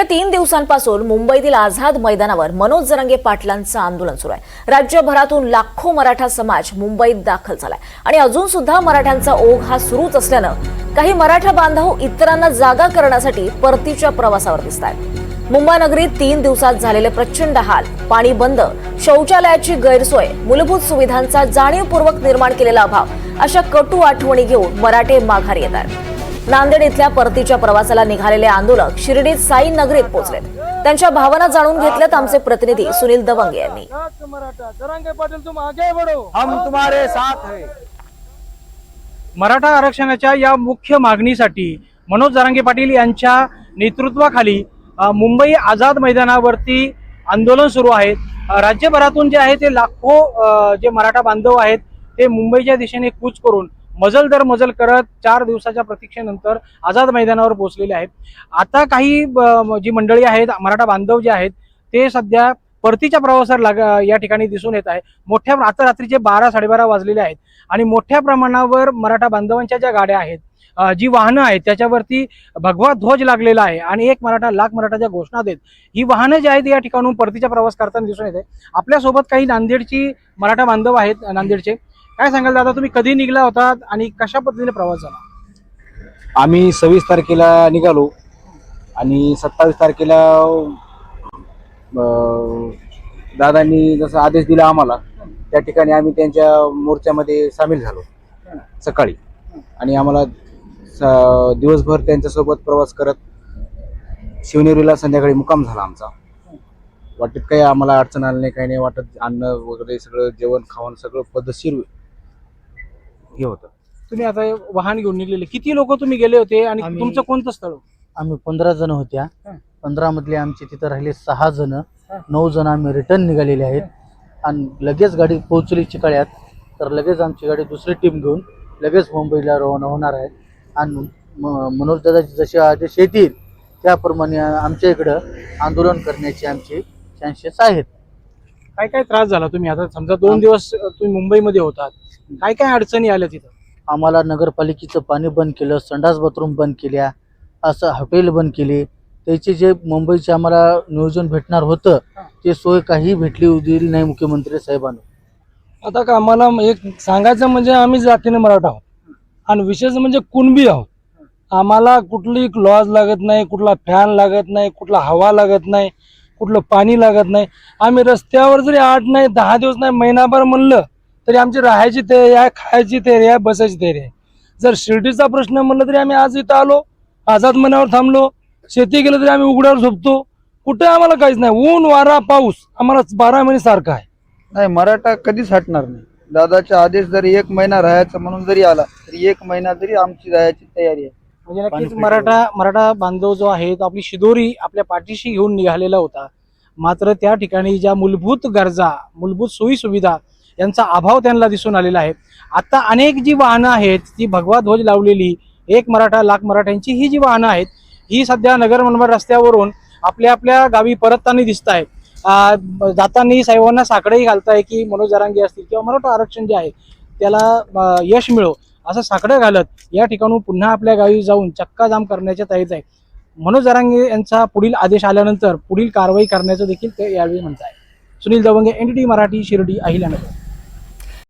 गेल्या 3 दिवसांपासून मुंबईतील आझाद मैदानावर मनोज जरांगे पाटलांचं आंदोलन सुरू आहे। राज्यभरातून लाखो मराठा समाज मुंबईत दाखल झालाय आणि अजून सुद्धा मराठ्यांचा ओघ हा सुरूच असल्यानं काही मराठा बांधव इतरांना जागा करण्यासाठी परतीच्या प्रवासावर दिसतायत। मुंबई नगरीत 3 दिवसात झालेले प्रचंड हाल, पाणी बंद, शौचालयाची गैरसोय, मूलभूत सुविधांचा जाणीवपूर्वक निर्माण केलेला अभाव अशा कटू आठवणी घेऊन मराठे माघारी येत आहेत। नांदेड इथल्या परतीच्या प्रवासाला निघालेले आंदोलक शिर्डीत साई नगरीत पोहोचलेत। त्यांच्या भावना जाणून घेतल्यात आमचे प्रतिनिधी सुनील दवंगे यांनी। मराठा आरक्षणाच्या या मुख्य मागणीसाठी मनोज जरांगे पाटील यांच्या नेतृत्वाखाली मुंबई आझाद मैदानावरती आंदोलन सुरू आहे। राज्यभरातून जे आहे ते लाखो जे मराठा बांधव आहेत ते मुंबईच्या दिशेने कूच करून मजल दर मजल करत 4 दिवसाच्या प्रतीक्षेनंतर आझाद मैदानावर पोहोचलेले आहेत। आता काही जी मंडळी आहेत, मराठा बांधव जे आहेत ते सध्या परतीच्या प्रवासावर या ठिकाणी दिसून येत आहे। आता रात्रीचे 12-12:30 वाजलेले आहेत आणि मोठ्या प्रमाणावर मराठा बांधवांच्या ज्या गाड्या आहेत, जी वाहनं आहेत त्याच्यावरती भगवा ध्वज लागलेला आहे आणि एक मराठा लाख मराठाच्या घोषणा देत ही वाहनं जी आहेत या ठिकाणून परतीचा प्रवास करताना दिसून येत आहे। आपल्यासोबत काही नांदेडची मराठा बांधव आहेत। नांदेडचे काय सांगाल दादा, तुम्ही कधी निघला होता आणि कशा पद्धतीने प्रवास झाला? आम्ही 26 तारखेला निघालो आणि 27 तारखेला दादांनी जसा आदेश दिला आम्हाला त्या ठिकाणी आम्ही त्यांच्या मोर्चामध्ये सामील झालो सकाळी आणि आम्हाला दिवसभर त्यांच्यासोबत प्रवास करत शिवनेरीला संध्याकाळी मुक्काम झाला आमचा। वाटेत काही आम्हाला अडचण आली नाही, काही नाही वाटत। अन्न वगैरे सगळं जेवण खावण सगळं पद्धतशीर हे होतं। तुम्ही आता वाहन घेऊन निघलेले, किती लोक तुम्ही गेले होते आणि तुमचं कोणतं स्थळ? आम्ही 15 जण होत्या। 15 मधले आमचे तिथे राहिले 6 जण, 9 जण आम्ही रिटर्न निघालेले आहेत आणि लगेच गाडी पोहोचली चिकाळ्यात, तर लगेच आमची गाडी दुसरी टीम घेऊन लगेच मुंबईला रवाना होणार आहे आणि मनोज दादाचे जसे आदेश येतील त्याप्रमाणे आमच्या इकडं आंदोलन करण्याचे आमचे चान्सेस आहेत। काय काय त्रास झाला? तुम्ही आता समजा 2 दिवस तुम्ही मुंबईमध्ये होतात, काय काय अडचणी आल्या तिथं? आम्हाला नगरपालिकेचं पाणी बंद केलं, संडास बाथरूम बंद केल्या, असं हॉटेल बंद केले। त्याचे जे मुंबईचे आम्हाला नियोजन भेटणार होतं ते सोय काही दिली नाही मुख्यमंत्री साहेबांना। आता का आम्हाला एक सांगायचं म्हणजे आम्ही जातीने मराठा आहोत आणि विशेष म्हणजे कुणबी आहोत। आम्हाला कुठली लॉज लागत नाही, कुठला फॅन लागत नाही, कुठला हवा लागत नाही, कुठलं पाणी लागत नाही। आम्ही रस्त्यावर जरी 8 नाही 10 दिवस नाही महिनाभर म्हणलं तरी आमची राहायची तयारी आहे, खायची तयारी आहे, बसायची तयारी आहे। जर शिर्डीचा प्रश्न म्हणलं तरी आम्ही आज इथं आलो, आझाद मैदानावर थांबलो, शेती केलं तरी आम्ही उघड्यावर झोपतो। कुठे आम्हाला काहीच नाही, ऊन वारा पाऊस आम्हाला 12 महिने सारखा आहे। नाही, मराठा कधीच हटणार नाही। दादाचा आदेश जरी 1 महिना राहायचा म्हणून जरी आला तरी 1 महिना तरी आमची राहायची तयारी आहे। म्हणजे नक्कीच मराठा बांधव जो आहे तो आपली शिदोरी आपल्या पाठीशी घेऊन निघालेला होता। मात्र त्या ठिकाणी ज्या मूलभूत गरजा, मूलभूत सोयी सुविधा यांचा अभाव त्यांना दिसून आलेला आहे। आता अनेक जी वाहनं आहेत ती भगवा ध्वज लावलेली एक मराठा लाख मराठ्यांची ही जी वाहनं आहेत ही सध्या नगर मनमाड रस्त्यावरून आपल्या आपल्या गावी परतताना दिसत आहे। जाताना साहेबांना साकडंही घालताय की मनोज जरांगे असतील किंवा मराठा आरक्षण जे आहे त्याला यश मिळो असं साकडं घालत या ठिकाणून पुन्हा आपल्या गावी जाऊन चक्का जाम करण्याच्या तयारीत आहे। मनोज जरांगे यांचा पुढील आदेश आल्यानंतर पुढील कारवाई करण्याचं देखील ते यावेळी म्हणत आहे। सुनील दवंगे, NDTV मराठी, शिर्डी, अहिल्यानगर।